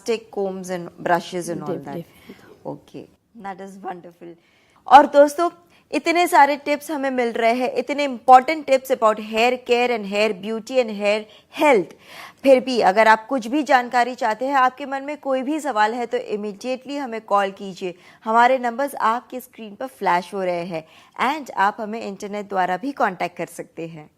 plastic combs and brushes and all that. Okay, that is wonderful. और दोस्तों, इतने सारे टिप्स हमें मिल रहे हैं, इतने important tips about hair care and hair beauty and hair health. फिर भी अगर आप कुछ भी जानकारी चाहते हैं, आपके मन में कोई भी सवाल है, तो इमीडिएटली हमें कॉल कीजिए। हमारे नंबर्स आपके स्क्रीन पर फ्लैश हो रहे हैं एंड आप हमें इंटरनेट द्वारा भी कांटेक्ट कर सकते हैं।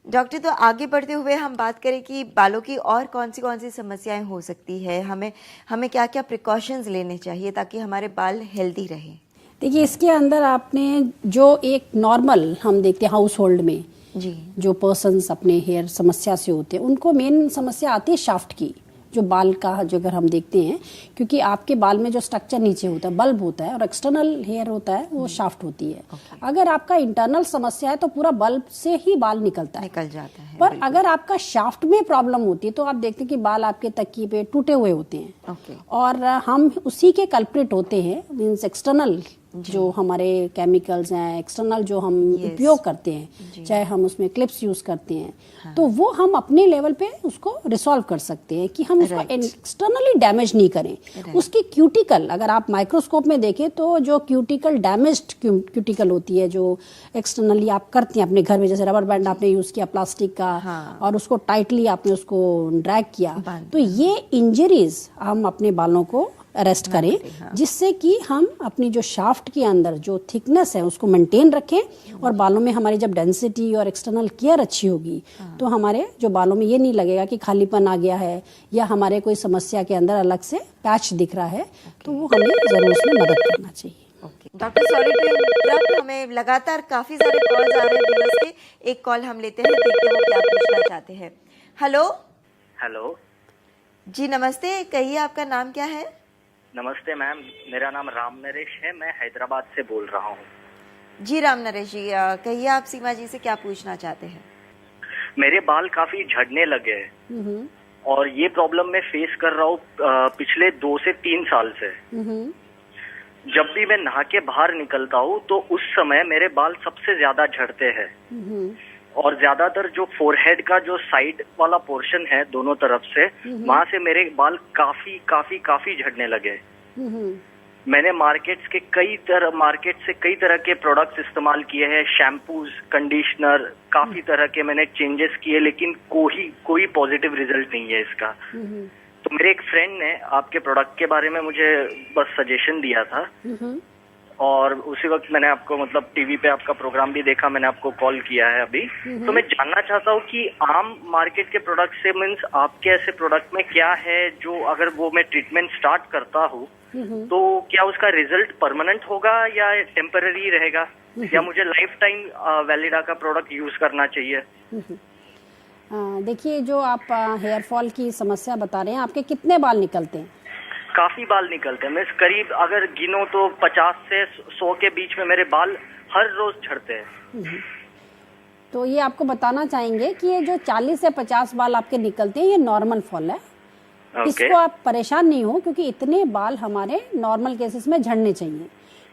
डॉक्टर, तो आगे बढ़ते हुए हम बात करें कि बालों की और कौन सी समस्याएं हो सकती है, हमें क्या क्या प्रिकॉशंस लेने चाहिए ताकि हमारे बाल हेल्दी रहें। देखिए, इसके अंदर आपने जो एक नॉर्मल हम देखते हैं हाउस होल्ड में जी, जो पर्सन्स अपने हेयर समस्या से होते हैं, उनको मेन समस्या आती है शाफ्ट की, जो बाल का जो अगर हम देखते हैं, क्योंकि आपके बाल में जो स्ट्रक्चर नीचे होता है, बल्ब होता है, और एक्सटर्नल हेयर होता है, वो शाफ्ट होती है। अगर आपका इंटरनल समस्या है तो पूरा बल्ब से ही बाल निकल जाता है। पर अगर आपका शाफ्ट में प्रॉब्लम होती है तो आप देखते हैं कि बाल आपके तकिए पे टूटे हुए होते हैं। और हम उसी के कल्प्रिट होते हैं, मींस एक्सटर्नल जो हमारे केमिकल्स हैं, एक्सटर्नल जो हम उपयोग करते हैं, चाहे हम उसमें क्लिप्स यूज करते हैं, तो वो हम अपने लेवल पे उसको रिसॉल्व कर सकते हैं कि हम उसको एक्सटर्नली डैमेज नहीं करें। उसकी क्यूटिकल अगर आप माइक्रोस्कोप में देखें तो जो क्यूटिकल डैमेज्ड क्यूटिकल होती है, जो एक्सटर्नली आप करते हैं अपने घर में, जैसे रबर बैंड आपने यूज किया प्लास्टिक का, और उसको टाइटली आपने उसको ड्रैग किया, तो ये इंजरीज हम अपने बालों को अरेस्ट करें, जिससे कि हम अपनी जो शाफ्ट के अंदर जो थिकनेस है उसको मेंटेन रखें, और बालों में हमारी जब डेंसिटी और एक्सटर्नल केयर अच्छी होगी तो हमारे जो बालों में ये नहीं लगेगा कि खालीपन आ गया है या हमारे कोई समस्या के अंदर अलग से पैच दिख रहा है, तो वो हमें जरूर उसमें मदद करना चाहिए। डॉक्टर, सॉरी टू इंटरप्ट, हमें लगातार काफी सारे कॉल्स आ रहे हैं व्यूअर्स के। एक कॉल हम लेते हैं, देखते हैं वो क्या पूछना चाहते हैं। हेलो जी, नमस्ते, कहिए आपका नाम क्या है? नमस्ते मैम, मेरा नाम राम नरेश है, मैं हैदराबाद से बोल रहा हूँ। जी राम नरेश जी, कहिए आप सीमा जी से क्या पूछना चाहते हैं? मेरे बाल काफी झड़ने लगे हैं और ये प्रॉब्लम मैं फेस कर रहा हूँ पिछले 2 से 3 साल से। जब भी मैं नहा के बाहर निकलता हूँ तो उस समय मेरे बाल सबसे ज्यादा झड़ते हैं, और ज्यादातर जो फोरहेड का जो साइड वाला पोर्शन है दोनों तरफ से, वहां से मेरे बाल काफी झड़ने लगे। मैंने मार्केट से कई तरह के प्रोडक्ट्स इस्तेमाल किए हैं, शैम्पूज, कंडीशनर, काफी तरह के मैंने चेंजेस किए, लेकिन कोई पॉजिटिव रिजल्ट नहीं है इसका। तो मेरे एक फ्रेंड ने आपके प्रोडक्ट के बारे में मुझे बस सजेशन दिया था, और उसी वक्त मैंने आपको मतलब टीवी पे आपका प्रोग्राम भी देखा, मैंने आपको कॉल किया है अभी। तो मैं जानना चाहता हूँ कि आम मार्केट के प्रोडक्ट से मीन्स आपके ऐसे प्रोडक्ट में क्या है जो अगर वो मैं ट्रीटमेंट स्टार्ट करता हूँ तो क्या उसका रिजल्ट परमानेंट होगा या टेम्पररी रहेगा, या मुझे लाइफ टाइम वैलिडा का प्रोडक्ट यूज करना चाहिए? देखिए, जो आप हेयर फॉल की समस्या बता रहे हैं, आपके कितने बाल निकलते हैं? काफी बाल निकलते हैं, मैं करीब अगर गिनो तो 50 से 100 के बीच में मेरे बाल हर रोज झड़ते हैं। तो ये आपको बताना चाहेंगे कि ये जो 40 से 50 बाल आपके निकलते हैं, ये नॉर्मल फॉल है। इसको आप परेशान नहीं हो, क्योंकि इतने बाल हमारे नॉर्मल केसेस में झड़ने चाहिए,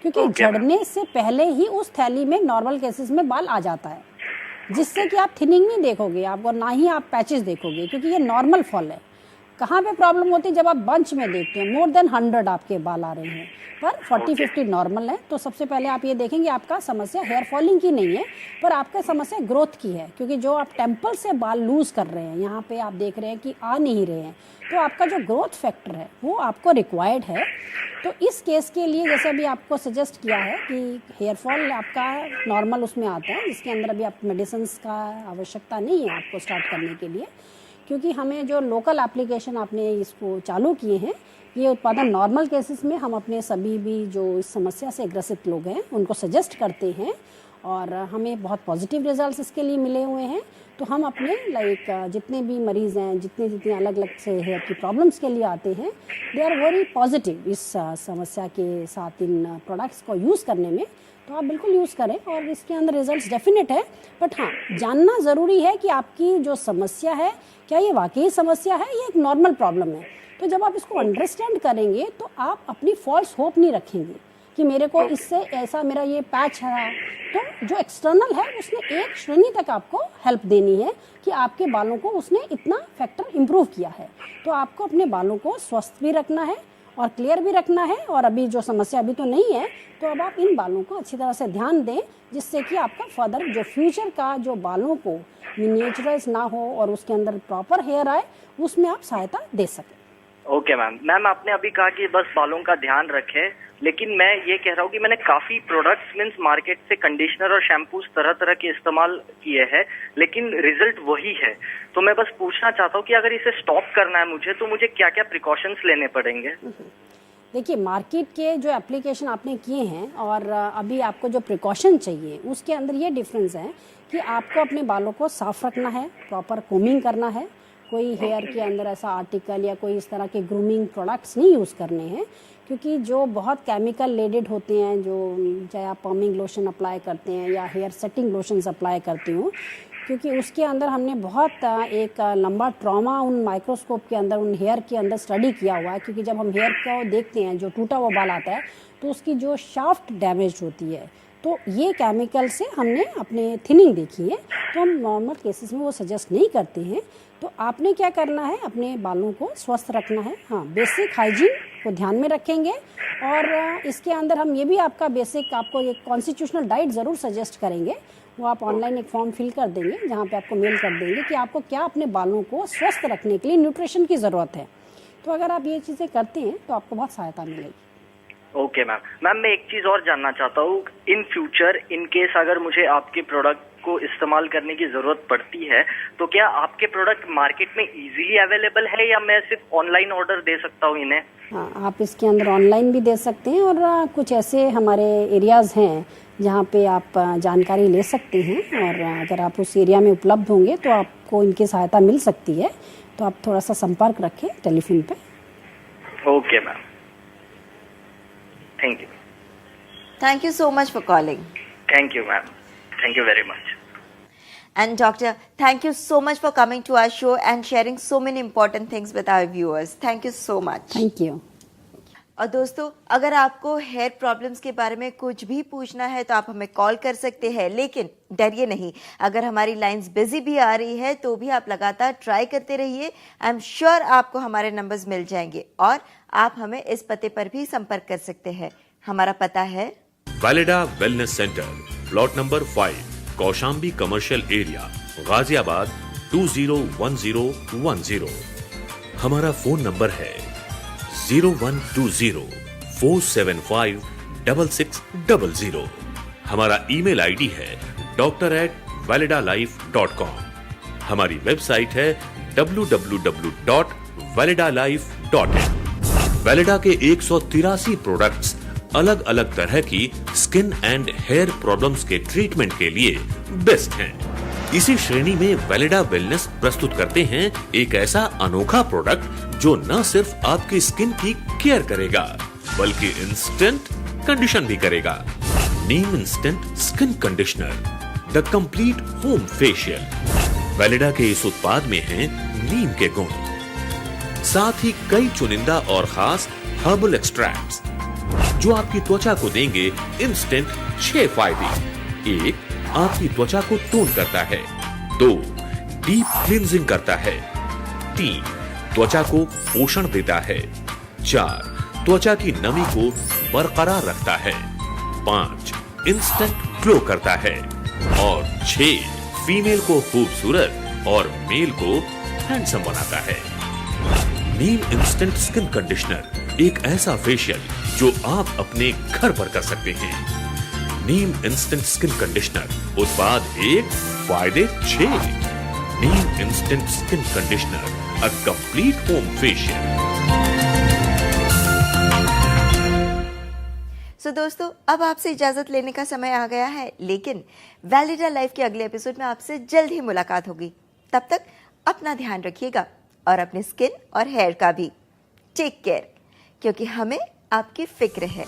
क्योंकि झड़ने से पहले ही उस थैली में नॉर्मल केसेस में बाल आ जाता है, जिससे कि आप थिनिंग नहीं देखोगे आप, और ना ही आप पैचेस देखोगे, क्योंकि ये नॉर्मल फॉल है। कहाँ पे प्रॉब्लम होती है? जब आप बंच में देखते हैं मोर देन 100 आपके बाल आ रहे हैं, पर 40-50 नॉर्मल है। तो सबसे पहले आप ये देखेंगे आपका समस्या हेयर फॉलिंग की नहीं है, पर आपका समस्या ग्रोथ की है, क्योंकि जो आप टेम्पल से बाल लूज कर रहे हैं, यहाँ पे आप देख रहे हैं कि आ नहीं रहे हैं, तो आपका जो ग्रोथ फैक्टर है वो आपको रिक्वायर्ड है। तो इस केस के लिए जैसे अभी आपको सजेस्ट किया है कि हेयर फॉल आपका नॉर्मल उसमें आता है, इसके अंदर अभी आप मेडिसिन का आवश्यकता नहीं है आपको स्टार्ट करने के लिए, क्योंकि हमें जो लोकल एप्लीकेशन आपने इसको चालू किए हैं, ये उत्पादन नॉर्मल केसेस में हम अपने सभी भी जो इस समस्या से ग्रसित लोग हैं उनको सजेस्ट करते हैं, और हमें बहुत पॉजिटिव रिजल्ट्स इसके लिए मिले हुए हैं। तो हम अपने जितने भी मरीज़ हैं, जितने अलग अलग से हेयर की प्रॉब्लम्स के लिए आते हैं, दे आर वेरी पॉजिटिव इस समस्या के साथ इन प्रोडक्ट्स को यूज़ करने में। तो आप बिल्कुल यूज़ करें, और इसके अंदर रिजल्ट्स डेफिनेट है। बट हाँ, जानना ज़रूरी है कि आपकी जो समस्या है, क्या ये वाकई समस्या है या एक नॉर्मल प्रॉब्लम है। तो जब आप इसको अंडरस्टैंड करेंगे तो आप अपनी फॉल्स होप नहीं रखेंगे, कि मेरे को इससे ऐसा मेरा ये पैच है, तो जो एक्सटर्नल है उसने एक श्रेणी तक आपको हेल्प देनी है कि आपके बालों को उसने इतना फैक्टर इम्प्रूव किया है। तो आपको अपने बालों को स्वस्थ भी रखना है और क्लियर भी रखना है, और अभी जो समस्या अभी तो नहीं है, तो अब आप इन बालों को अच्छी तरह से ध्यान दें, जिससे कि आपका फर्दर जो फ्यूचर का जो बालों को मिनिएचराइज ना हो और उसके अंदर प्रॉपर हेयर आए, उसमें आप सहायता दे सकें। ओके मैम आपने अभी कहा कि बस बालों का ध्यान रखें, लेकिन मैं ये कह रहा हूँ कि मैंने काफी प्रोडक्ट्स मीन्स मार्केट से कंडीशनर और शैम्पूज तरह तरह के इस्तेमाल किए हैं, लेकिन रिजल्ट वही है। तो मैं बस पूछना चाहता हूँ कि अगर इसे स्टॉप करना है मुझे, तो मुझे क्या क्या प्रिकॉशंस लेने पड़ेंगे? देखिए, मार्केट के जो एप्लीकेशन आपने किए हैं और अभी आपको जो प्रिकॉशन चाहिए, उसके अंदर ये डिफरेंस है कि आपको अपने बालों को साफ रखना है, प्रॉपर कोमिंग करना है, कोई हेयर के अंदर ऐसा आर्टिकल या कोई इस तरह के ग्रूमिंग प्रोडक्ट्स नहीं यूज़ करने हैं, क्योंकि जो बहुत केमिकल लेडेड होते हैं, जो चाहे आप पमिंग लोशन अप्लाई करते हैं या हेयर सेटिंग लोशंस अप्लाई करती हूँ, क्योंकि उसके अंदर हमने बहुत एक लंबा ट्रॉमा उन माइक्रोस्कोप के अंदर, उन हेयर के अंदर स्टडी किया हुआ है। क्योंकि जब हम हेयर को देखते हैं, जो टूटा हुआ बाल आता है, तो उसकी जो शाफ्ट डैमेज होती है, तो ये केमिकल से हमने अपने थिनिंग देखी है, तो हम नॉर्मल केसेस में वो सजेस्ट नहीं करते हैं। तो आपने क्या करना है, अपने बालों को स्वस्थ रखना है। हाँ, बेसिक हाइजीन को ध्यान में रखेंगे, और इसके अंदर हम ये भी आपका बेसिक आपको एक कॉन्स्टिट्यूशनल डाइट ज़रूर सजेस्ट करेंगे। वो आप ऑनलाइन एक फॉर्म फिल कर देंगे, जहाँ पे आपको मेल कर देंगे कि आपको क्या अपने बालों को स्वस्थ रखने के लिए न्यूट्रिशन की ज़रूरत है। तो अगर आप ये चीज़ें करते हैं तो आपको बहुत सहायता मिलेगी। ओके मैम मैं एक चीज और जानना चाहता हूँ, इन फ्यूचर इन केस अगर मुझे आपके प्रोडक्ट को इस्तेमाल करने की जरूरत पड़ती है, तो क्या आपके प्रोडक्ट मार्केट में इजीली अवेलेबल है, या मैं सिर्फ ऑनलाइन ऑर्डर दे सकता हूँ इन्हें? हाँ, आप इसके अंदर ऑनलाइन भी दे सकते हैं, और कुछ ऐसे हमारे एरियाज़ हैं जहाँ पे आप जानकारी ले सकते हैं, और अगर आप उस एरिया में उपलब्ध होंगे तो आपको इनकी सहायता मिल सकती है। तो आप थोड़ा सा संपर्क रखें टेलीफोन पे। Okay ma'am, thank you. Thank you so much for calling. Thank you ma'am, thank you very much. And doctor, thank you so much for coming to our show and sharing so many important things with our viewers. Thank you so much. Thank you. और दोस्तों, अगर आपको hair problems के बारे में कुछ भी पूछना है तो आप हमें कॉल कर सकते हैं, लेकिन डरिए नहीं, अगर हमारी लाइंस बिजी भी आ रही है तो भी आप लगातार ट्राई करते रहिए। आई एम श्योर आपको हमारे नंबर्स मिल जाएंगे, और आप हमें इस पते पर भी संपर्क कर सकते हैं। हमारा पता है Valida wellness centre, plot number 5, Kaushambi commercial area, Ghaziabad 201010। हमारा फोन नंबर है 0120-475-6600। हमारा ईमेल आईडी है doctor@validalife.com। हमारी वेबसाइट है www.validalife.in। वैलिडा के 183 प्रोडक्ट्स अलग अलग तरह की स्किन एंड हेयर प्रॉब्लम्स के ट्रीटमेंट के लिए बेस्ट हैं। इसी श्रेणी में वैलिडा वेलनेस प्रस्तुत करते हैं एक ऐसा अनोखा प्रोडक्ट जो न सिर्फ आपकी स्किन की केयर करेगा, बल्कि इंस्टेंट कंडीशन भी करेगा। Neem instant skin conditioner, the complete home facial. Valida के इस उत्पाद में हैं नीम के गुण, साथ ही कई चुनिंदा और खास हर्बल एक्सट्रैक्ट्स जो आपकी त्वचा को देंगे इंस्टेंट 6 फायदे। 1, आपकी त्वचा को टोन करता है। 2, डीप क्लींजिंग करता है। 3, त्वचा को पोषण देता है। 4, त्वचा की नमी को बरकरार रखता है। 5, इंस्टेंट ग्लो करता है। और 6, फीमेल को खूबसूरत और मेल को हैंडसम बनाता है। नीम इंस्टेंट स्किन कंडीशनर एक ऐसा फेशियल जो आप अपने घर पर कर सकते हैं। नीम इंस्टेंट स्किन कंडीशनर, उत्पाद 1, फायदे 6। Neem instant skin conditioner, a complete home facial. So दोस्तों, अब आपसे इजाजत लेने का समय आ गया है, लेकिन वैलिडा लाइफ के अगले एपिसोड में आपसे जल्द ही मुलाकात होगी। तब तक अपना ध्यान रखिएगा, और अपने स्किन और हेयर का भी। टेक केयर, क्योंकि हमें आपकी फिक्र है।